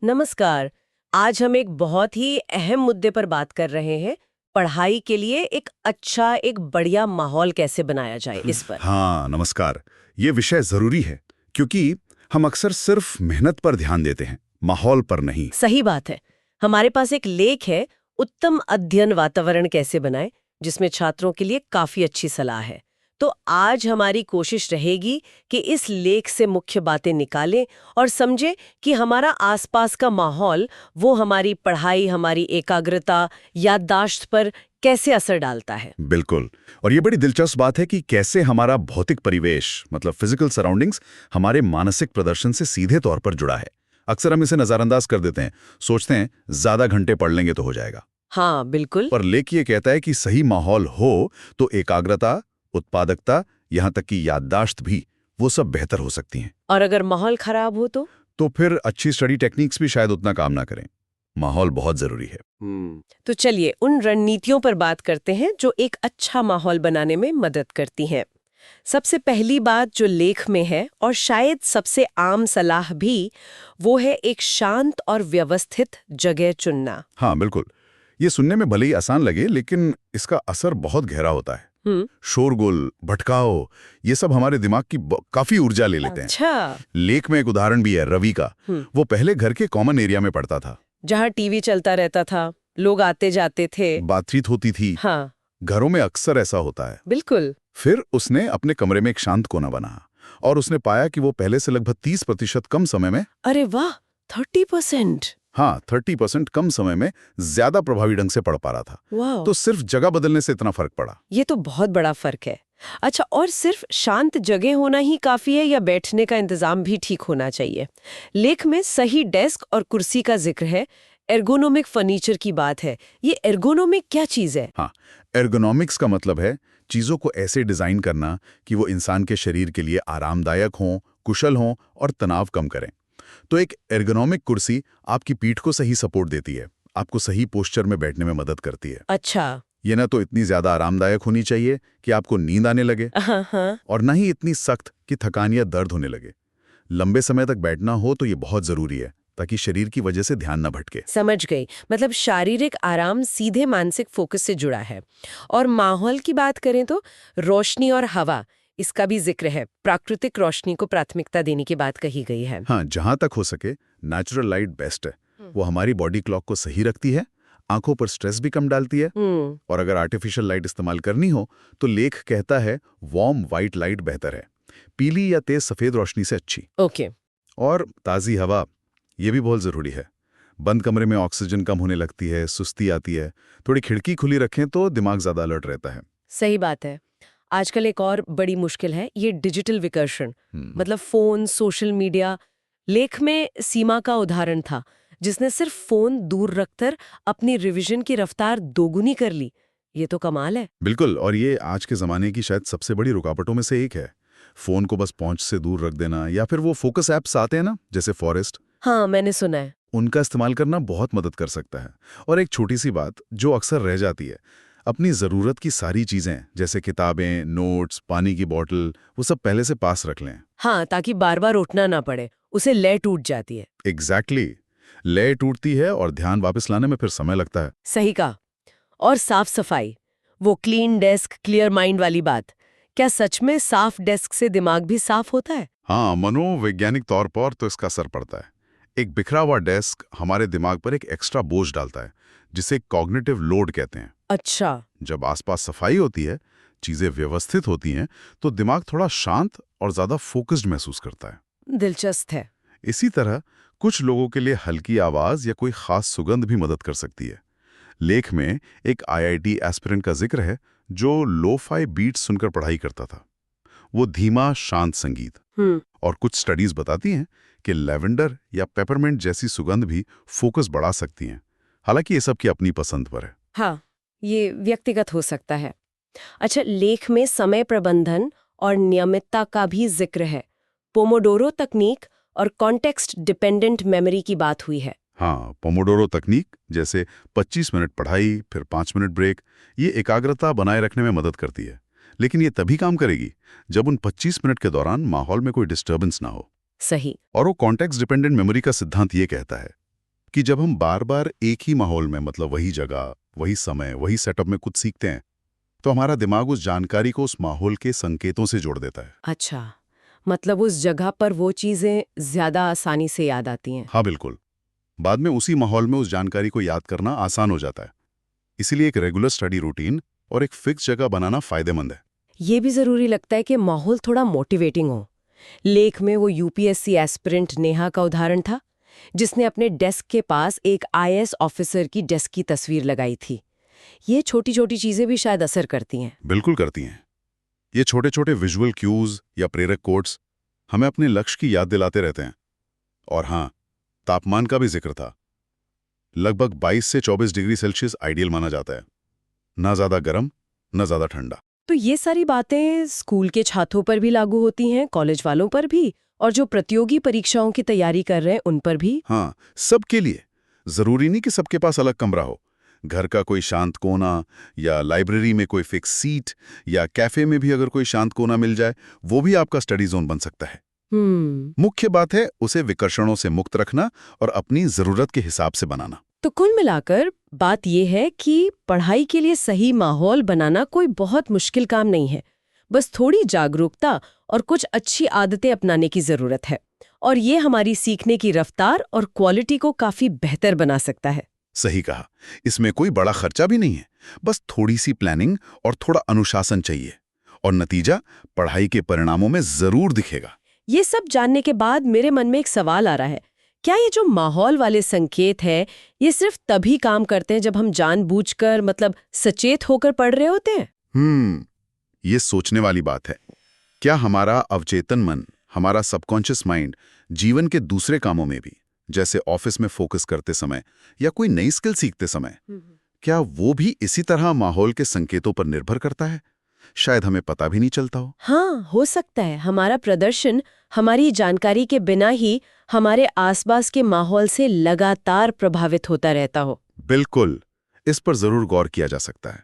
नमस्कार। आज हम एक बहुत ही अहम मुद्दे पर बात कर रहे हैं। पढ़ाई के लिए एक अच्छा, एक बढ़िया माहौल कैसे बनाया जाए इस पर। हाँ, नमस्कार। ये विषय जरूरी है क्योंकि हम अक्सर सिर्फ मेहनत पर ध्यान देते हैं, माहौल पर नहीं। सही बात है। हमारे पास एक लेख है, उत्तम अध्ययन वातावरण कैसे बनाएं, जिसमें छात्रों के लिए काफी अच्छी सलाह है। तो आज हमारी कोशिश रहेगी कि इस लेख से मुख्य बातें निकालें और समझें कि हमारा आसपास का माहौल वो हमारी पढ़ाई, हमारी एकाग्रता, याददाश्त पर कैसे असर डालता है। बिल्कुल। और ये बड़ी दिलचस्प बात है कि कैसे हमारा भौतिक परिवेश मतलब फिजिकल सराउंडिंग्स हमारे मानसिक प्रदर्शन से सीधे तौर पर जुड़ा है। अक्सर हम इसे नजरअंदाज कर देते हैं, सोचते हैं ज्यादा घंटे पढ़ लेंगे तो हो जाएगा। हाँ, बिल्कुल। पर लेख ये कहता है कि सही माहौल हो तो एकाग्रता, उत्पादकता, यहाँ तक कि याददाश्त भी, वो सब बेहतर हो सकती हैं। और अगर माहौल खराब हो तो फिर अच्छी स्टडी टेक्निक्स भी शायद उतना काम ना करें। माहौल बहुत जरूरी है। तो चलिए उन रणनीतियों पर बात करते हैं जो एक अच्छा माहौल बनाने में मदद करती हैं। सबसे पहली बात जो लेख में है और शायद सबसे आम सलाह भी, वो है एक शांत और व्यवस्थित जगह चुनना। हाँ, बिल्कुल। ये सुनने में भले ही आसान लगे, लेकिन इसका असर बहुत गहरा होता है। शोरगुल, भटकाओ, ये सब हमारे दिमाग की काफी ऊर्जा ले लेते हैं। अच्छा। लेख में एक उदाहरण भी है रवि का। वो पहले घर के कॉमन एरिया में पढ़ता था, जहाँ टीवी चलता रहता था, लोग आते जाते थे, बातचीत होती थी। हाँ, घरों में अक्सर ऐसा होता है। बिल्कुल। फिर उसने अपने कमरे में एक शांत कोना बनाया और उसने पाया कि वो पहले से लगभग 30% कम समय में, अरे वाह, 30%। हाँ 30% कम समय में ज्यादा प्रभावी ढंग से पढ़ पा रहा था। वाह, तो सिर्फ जगह बदलने से इतना फर्क पड़ा। ये तो बहुत बड़ा फर्क है। अच्छा, और सिर्फ शांत जगह होना ही काफी है या बैठने का इंतजाम भी ठीक होना चाहिए? लेख में सही डेस्क और कुर्सी का जिक्र है, एर्गोनोमिक फर्नीचर की बात है। ये एर्गोनोमिक क्या चीज है? हाँ, एर्गोनॉमिक्स का मतलब है चीजों को ऐसे डिजाइन करना कि वो इंसान के शरीर के लिए आरामदायक हों, कुशल हों और तनाव कम करें। तो एक एर्गोनॉमिक कुर्सी आपकी पीठ को सही सपोर्ट देती है, आपको सही पोस्चर में बैठने में मदद करती है। अच्छा। ये ना तो इतनी ज्यादा आरामदायक होनी चाहिए कि आपको नींद आने लगे, हाँ। और ना ही इतनी सख्त कि थकान या दर्द होने लगे। लंबे समय तक बैठना हो तो ये बहुत जरूरी है, ताकि शरीर की वजह से ध्यान न भटके। समझ गई। मतलब शारीरिक आराम सीधे मानसिक फोकस से जुड़ा है। और माहौल की बात करें तो रोशनी और हवा, इसका भी जिक्र है। प्राकृतिक रोशनी को प्राथमिकता देने की बात कही गई है। हाँ, जहां तक हो सके नेचुरल लाइट बेस्ट है। वो हमारी बॉडी क्लॉक को सही रखती है, आंखों पर स्ट्रेस भी कम डालती है। और अगर आर्टिफिशियल लाइट इस्तेमाल करनी हो तो लेख कहता है वार्म व्हाइट लाइट बेहतर है, पीली या तेज सफेद रोशनी से अच्छी। ओके। और ताज़ी हवा, ये भी बहुत ज़रूरी है। बंद कमरे में ऑक्सीजन कम होने लगती है, सुस्ती आती है। थोड़ी खिड़की खुली रखें तो दिमाग ज़्यादा अलर्ट रहता है। सही बात है। आजकल एक और बड़ी मुश्किल है ये डिजिटल विकर्षण, मतलब फोन, सोशल मीडिया। लेख में सीमा का उदाहरण था, जिसने सिर्फ फोन दूर रखकर अपनी रिवीजन की रफ्तार दोगुनी कर ली। ये तो कमाल है। बिल्कुल, और ये आज के ज़माने की शायद सबसे बड़ी रुकावटों में से एक है। फ़ोन को बस पहुंच से दूर रख देना, या फिर वो फोकस ऐप्स आते हैं ना, जैसे फॉरेस्ट, हाँ, मैंने सुना है। उनका इस्तेमाल करना बहुत मदद कर सकता है। और एक छोटी सी बात जो अक्सर रह जाती है, अपनी ज़रूरत की सारी चीज़ें जैसे किताबें, नोट्स, पानी की बॉटल, वो सब पहले से पास रख लें। हाँ, ताकि बार बार उठना ना पड़े, उसे लय टूट जाती है। एग्जैक्टली। लय टूटती है और ध्यान वापस लाने में फिर समय लगता है। सही कहा। और साफ सफाई, वो क्लीन डेस्क क्लियर माइंड वाली बात, क्या सच में साफ डेस्क से दिमाग भी साफ होता है? हाँ, मनोवैज्ञानिक तौर पर तो इसका असर पड़ता है। एक बिखरा हुआ डेस्क हमारे दिमाग पर एक एक्स्ट्रा बोझ डालता है, जिसे कॉग्निटिव लोड कहते हैं। अच्छा। जब आसपास सफाई होती है, चीजें व्यवस्थित होती हैं, तो दिमाग थोड़ा शांत और ज्यादा फोकस्ड महसूस करता है। दिलचस्प है। इसी तरह कुछ लोगों के लिए हल्की आवाज या कोई खास सुगंध भी मदद कर सकती है। लेख में एक IIT एस्पिरेंट का जिक्र है जो लो-फाई बीट्स सुनकर पढ़ाई करता था। वो धीमा शांत संगीत। और कुछ स्टडीज बताती हैं कि लेवेंडर या पेपरमिंट जैसी सुगंध भी फोकस बढ़ा सकती हैं। हालांकि ये सब की अपनी पसंद पर है। हाँ, ये व्यक्तिगत हो सकता है। अच्छा, लेख में समय प्रबंधन और नियमितता का भी जिक्र है। पोमोडोरो तकनीक और कॉन्टेक्स्ट डिपेंडेंट मेमोरी की बात हुई है। हाँ, पोमोडोरो तकनीक जैसे 25 मिनट पढ़ाई फिर 5 मिनट ब्रेक, ये एकाग्रता बनाए रखने में मदद करती है। लेकिन ये तभी काम करेगी जब उन 25 मिनट के दौरान माहौल में कोई डिस्टर्बेंस ना हो। सही। और वो कॉन्टेक्स्ट डिपेंडेंट मेमोरी का सिद्धांत ये कहता है कि जब हम बार बार एक ही माहौल में, मतलब वही जगह, वही समय, वही सेटअप में कुछ सीखते हैं, तो हमारा दिमाग उस जानकारी को उस माहौल के संकेतों से जोड़ देता है। अच्छा, मतलब उस जगह पर वो चीजें ज्यादा आसानी से याद आती हैं। हाँ बिल्कुल। बाद में उसी माहौल में उस जानकारी को याद करना आसान हो जाता है। इसीलिए एक रेगुलर स्टडी रूटीन और एक फिक्स जगह बनाना फायदेमंद है। ये भी जरूरी लगता है कि माहौल थोड़ा मोटिवेटिंग हो। लेख में वो यूपीएससी एस्पिरेंट नेहा का उदाहरण था, जिसने अपने डेस्क के पास एक आईएएस ऑफिसर की डेस्क की तस्वीर लगाई थी। ये छोटी छोटी चीजें भी शायद असर करती हैं। बिल्कुल करती हैं। ये छोटे छोटे विजुअल क्यूज या प्रेरक कोट्स हमें अपने लक्ष्य की याद दिलाते रहते हैं। और हाँ, तापमान का भी जिक्र था। लगभग 22 से 24 डिग्री सेल्सियस आइडियल माना जाता है। ना ज्यादा गर्म, ना ज्यादा ठंडा। तो ये सारी बातें स्कूल के छात्रों पर भी लागू होती हैं, कॉलेज वालों पर भी, और जो प्रतियोगी परीक्षाओं की तैयारी कर रहे हैं उन पर भी। हाँ, सबके लिए। जरूरी नहीं कि सबके पास अलग कमरा हो। घर का कोई शांत कोना, या लाइब्रेरी में कोई फिक्स सीट, या कैफे में भी अगर कोई शांत कोना मिल जाए, वो भी आपका स्टडी जोन बन सकता है। मुख्य बात है उसे विकर्षणों से मुक्त रखना और अपनी जरूरत के हिसाब से बनाना। तो कुल मिलाकर बात यह है कि पढ़ाई के लिए सही माहौल बनाना कोई बहुत मुश्किल काम नहीं है। बस थोड़ी जागरूकता और कुछ अच्छी आदतें अपनाने की जरूरत है, और ये हमारी सीखने की रफ्तार और क्वालिटी को काफी बेहतर बना सकता है। सही कहा। इसमें कोई बड़ा खर्चा भी नहीं है। बस थोड़ी सी प्लानिंग और थोड़ा अनुशासन चाहिए, और नतीजा पढ़ाई के परिणामों में जरूर दिखेगा। ये सब जानने के बाद मेरे मन में एक सवाल आ रहा है, क्या ये जो माहौल वाले संकेत है, ये सिर्फ तभी काम करते हैं जब हम जानबूझकर, मतलब सचेत होकर पढ़ रहे होते हैं? ये सोचने वाली बात है। क्या हमारा अवचेतन मन, हमारा सबकॉन्शियस माइंड, जीवन के दूसरे कामों में भी, जैसे ऑफिस में फोकस करते समय या कोई नई स्किल सीखते समय, क्या वो भी इसी तरह माहौल के संकेतों पर निर्भर करता है? शायद हमें पता भी नहीं चलता हो। हाँ, हो सकता है हमारा प्रदर्शन हमारी जानकारी के बिना ही हमारे आसपास के माहौल से लगातार प्रभावित होता रहता हो। बिल्कुल, इस पर जरूर गौर किया जा सकता है।